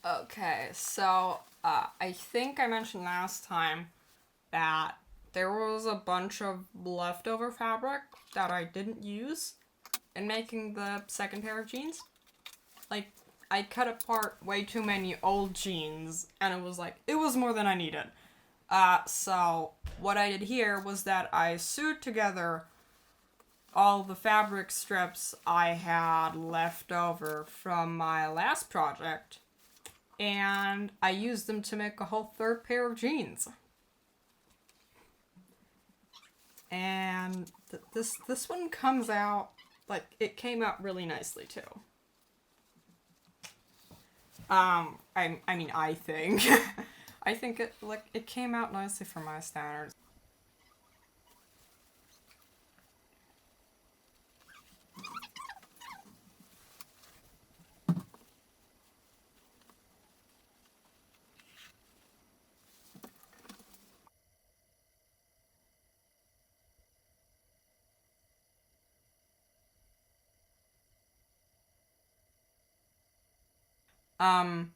Okay, so I think I mentioned last time that there was a bunch of leftover fabric that I didn't use in making the second pair of jeans. Like, I cut apart way too many old jeans, and it was more than I needed. So what I did here was that I sewed together all the fabric strips I had left over from my last project, and I used them to make a whole third pair of jeans. And this one comes out like it came out really nicely too. I mean I think I think it came out nicely for my standards. Um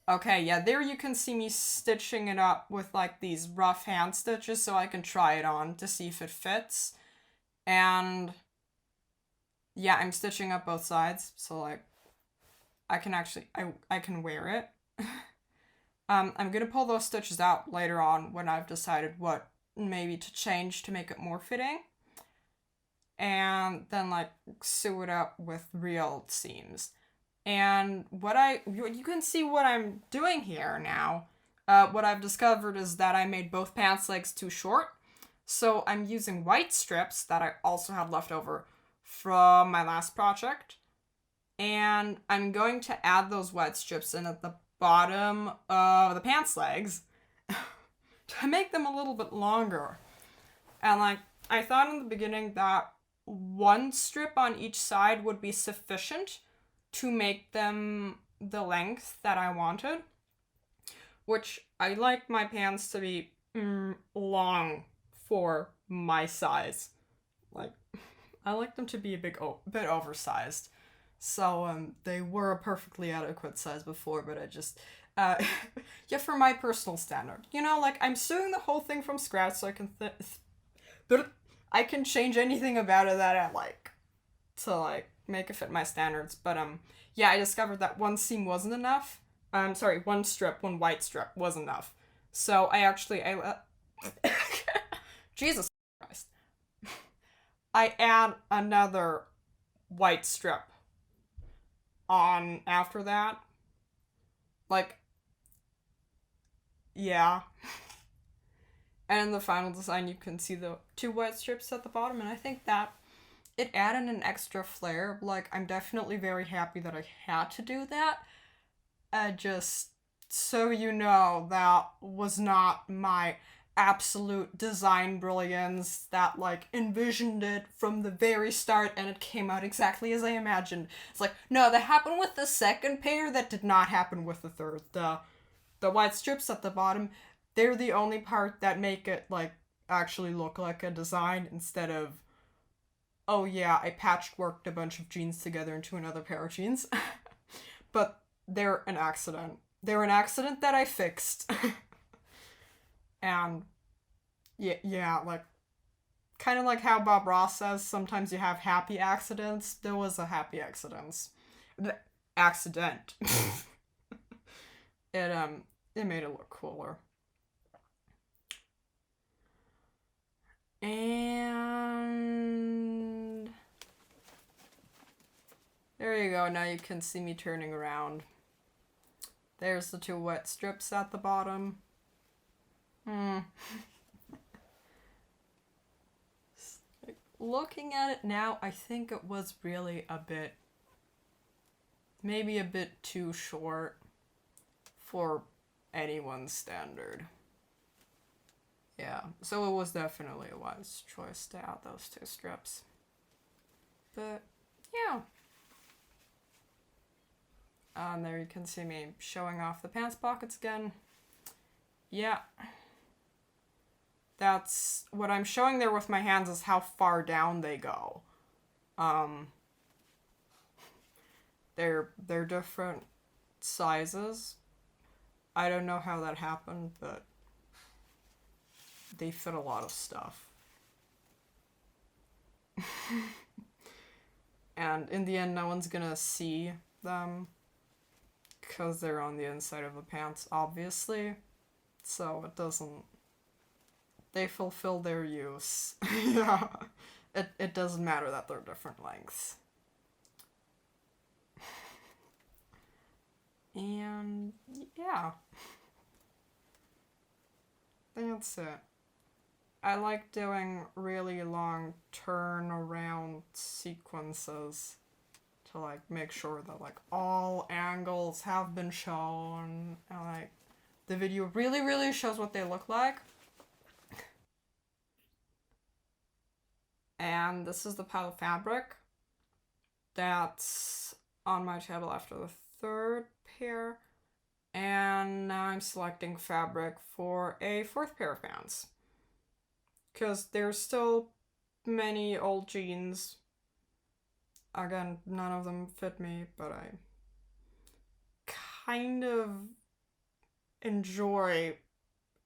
okay, yeah, there you can see me stitching it up with like these rough hand stitches so I can try it on to see if it fits. And yeah, I'm stitching up both sides so like I can wear it. I'm gonna pull those stitches out later on when I've decided what maybe to change to make it more fitting, and then like sew it up with real seams. And you can see what I'm doing here now. What I've discovered is that I made both pants legs too short, so I'm using white strips that I also had left over from my last project, and I'm going to add those white strips in at the bottom of the pants legs to make them a little bit longer. And like I thought in the beginning that one strip on each side would be sufficient to make them the length that I wanted, which I like my pants to be long for my size. Like I like them to be bit oversized. So they were a perfectly adequate size before, but I just uh yeah, for my personal standard. You know, like I'm sewing the whole thing from scratch so I can change anything about it that I like to like make it fit my standards. But yeah, I discovered that one seam wasn't enough. Sorry, one white strip was enough. So I Jesus Christ. I add another white strip on after that. Like, yeah. And in the final design, you can see the two white strips at the bottom, and I think that it added an extra flair. Like, I'm definitely very happy that I had to do that. Just so you know, that was not my absolute design brilliance that like envisioned it from the very start and it came out exactly as I imagined. It's like, no, that happened with the second pair, that did not happen with the third. The white strips at the bottom, they're the only part that make it like actually look like a design instead of, oh yeah, I patchworked a bunch of jeans together into another pair of jeans. But they're an accident. They're an accident that I fixed. And yeah, like kind of like how Bob Ross says, sometimes you have happy accidents. There was a happy accident. Accident. It made it look cooler. And there you go. Now you can see me turning around. There's the two wet strips at the bottom. Looking at it now, I think it was really maybe a bit too short for anyone's standard. Yeah, so it was definitely a wise choice to add those two strips. But yeah. And there you can see me showing off the pants pockets again. Yeah. That's what I'm showing there with my hands is how far down they go. Um they're different sizes. I don't know how that happened, but they fit a lot of stuff. And in the end, no one's gonna see them because they're on the inside of the pants, obviously. So it doesn't. They fulfill their use. Yeah. It doesn't matter that they're different lengths. And yeah. I think that's it. I like doing really long turnaround sequences to like make sure that like all angles have been shown and like the video really shows what they look like. And this is the pile of fabric that's on my table after the third pair. And now I'm selecting fabric for a fourth pair of pants. Because there's still many old jeans. Again, none of them fit me, but I kind of enjoyed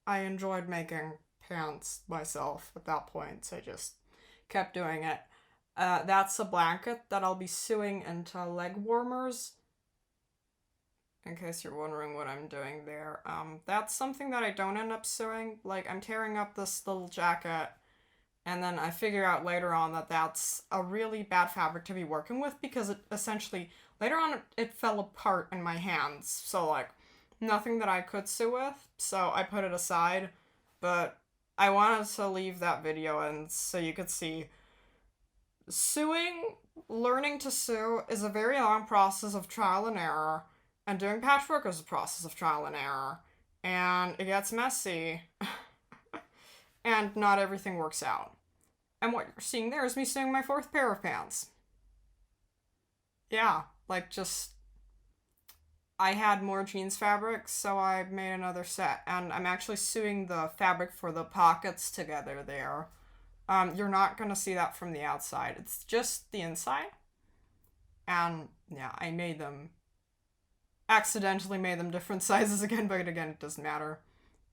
making pants myself at that point, so I just kept doing it. That's a blanket that I'll be sewing into leg warmers. In case you're wondering what I'm doing there. That's something that I don't end up sewing. Like, I'm tearing up this little jacket, and then I figure out later on that that's a really bad fabric to be working with because it essentially, later on, it fell apart in my hands. So, like, nothing that I could sew with, so I put it aside. But I wanted to leave that video in so you could see learning to sew is a very long process of trial and error. And doing patchwork is a process of trial and error. And it gets messy. And not everything works out. And what you're seeing there is me sewing my fourth pair of pants. Yeah, like just... I had more jeans fabric, so I made another set. And I'm actually sewing the fabric for the pockets together there. You're not going to see that from the outside. It's just the inside. And yeah, I accidentally made them different sizes again, but again, it doesn't matter.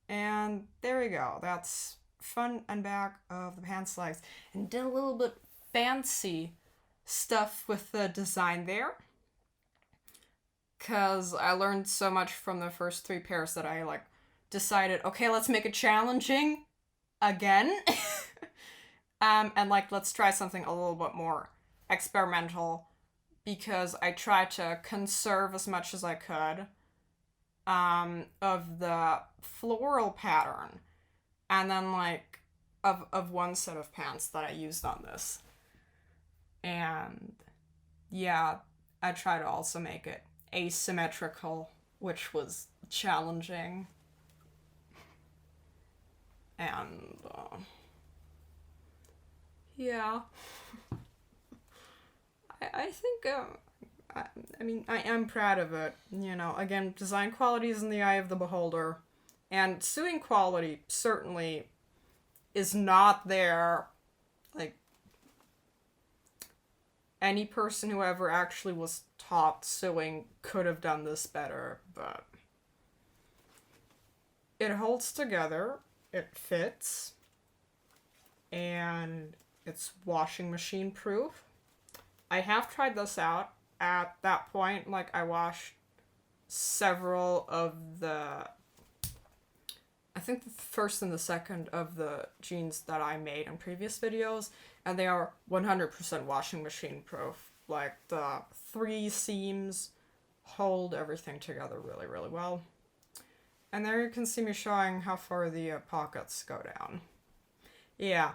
And there we go. That's front and back of the pants legs. And did a little bit fancy stuff with the design there. Because I learned so much from the first three pairs that I like decided, okay, let's make it challenging again. And like, let's try something a little bit more experimental. Because I tried to conserve as much as I could of the floral pattern. And then, like, of one set of pants that I used on this. And, yeah, I tried to also make it asymmetrical, which was challenging. And, yeah. I think, I mean, I am proud of it. You know, again, design quality is in the eye of the beholder. And sewing quality certainly is not there. Like, any person who ever actually was taught sewing could have done this better, but it holds together, it fits, and it's washing machine proof. I have tried this out at that point. Like, I washed several of I think the first and the second of the jeans that I made in previous videos, and they are 100% washing machine proof. Like, the 3 seams hold everything together really well. And there you can see me showing how far the pockets go down. Yeah.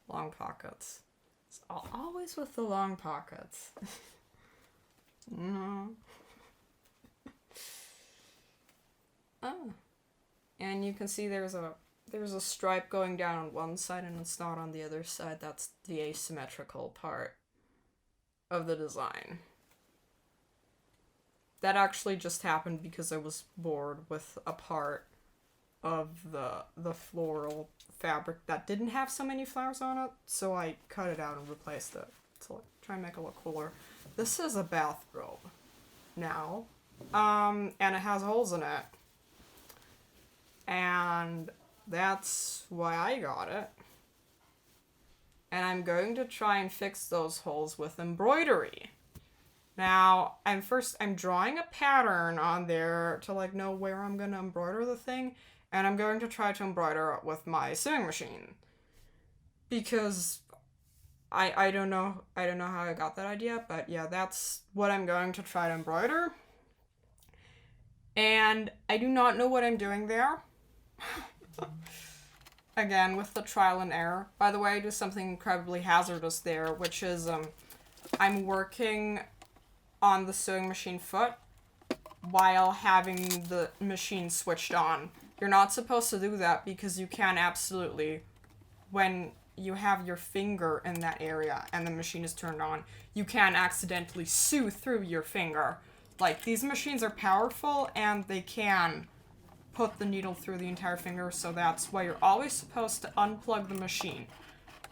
Long pockets. It's always with the long pockets. No. Oh. And you can see there's a stripe going down on one side and it's not on the other side. That's the asymmetrical part of the design. That actually just happened because I was bored with a part of the floral fabric that didn't have so many flowers on it, so I cut it out and replaced it to try and make it look cooler. This is a bathrobe. now. And it has holes in it. And that's why I got it. And I'm going to try and fix those holes with embroidery. Now, I'm drawing a pattern on there to like know where I'm gonna embroider the thing, and I'm going to try to embroider it with my sewing machine. Because I don't know how I got that idea, but yeah, that's what I'm going to try to embroider. And I do not know what I'm doing there. Again, with the trial and error. By the way, I do something incredibly hazardous there, which is I'm working on the sewing machine foot while having the machine switched on. You're not supposed to do that because you can absolutely, when you have your finger in that area and the machine is turned on, you can accidentally sew through your finger. Like, these machines are powerful and they can put the needle through the entire finger, so that's why you're always supposed to unplug the machine.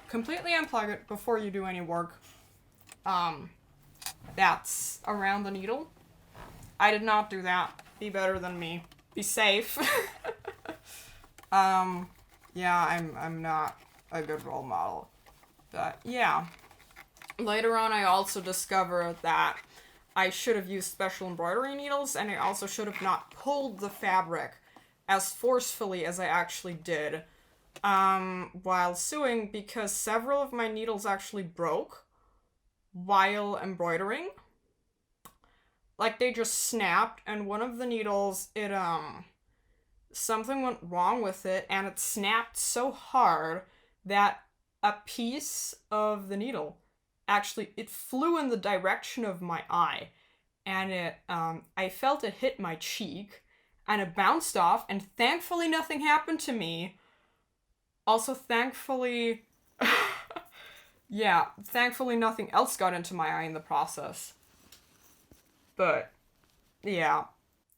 Completely unplug it before you do any work. That's around the needle. I did not do that. Be better than me. Be safe. Yeah, I'm not a good role model. But yeah. Later on, I also discovered that I should have used special embroidery needles, and I also should have not pulled the fabric as forcefully as I actually did while sewing, because several of my needles actually broke while embroidering. Like, they just snapped, and one of the needles, something went wrong with it, and it snapped so hard that a piece of the needle it flew in the direction of my eye, and I felt it hit my cheek, and it bounced off, and thankfully nothing happened to me. Also, thankfully, yeah, thankfully nothing else got into my eye in the process. But, yeah,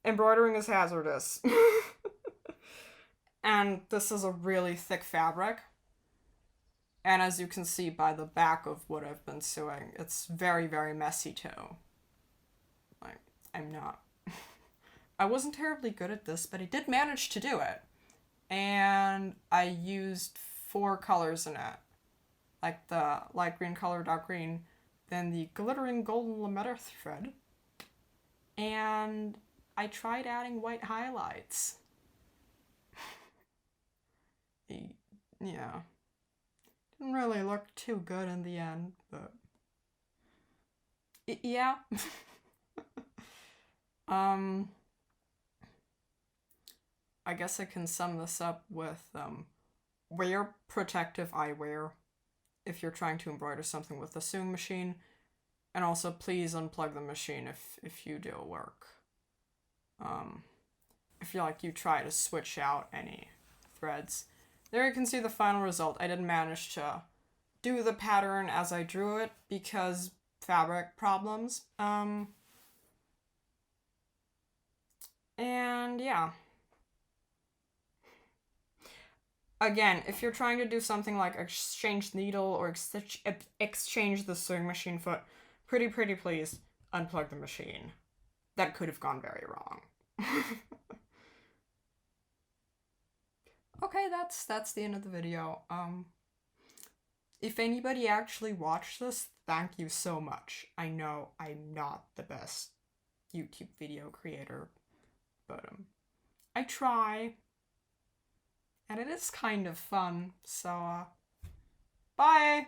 embroidering is hazardous. And this is a really thick fabric. And as you can see by the back of what I've been sewing, it's very, very messy too. Like, I wasn't terribly good at this, but I did manage to do it. And I used 4 colors in it. Like the light green color, dark green, then the glittering golden lametta thread. And I tried adding white highlights. Yeah. Didn't really look too good in the end, but yeah. I guess I can sum this up with wear protective eyewear if you're trying to embroider something with a sewing machine, and also please unplug the machine if you do work. If you try to switch out any threads. There you can see the final result. I didn't manage to do the pattern as I drew it because fabric problems. And yeah. Again, if you're trying to do something like exchange needle or exchange the sewing machine foot, pretty please unplug the machine. That could have gone very wrong. Okay, that's the end of the video. If anybody actually watched this, thank you so much. I know I'm not the best YouTube video creator, but I try. And it is kind of fun, so bye!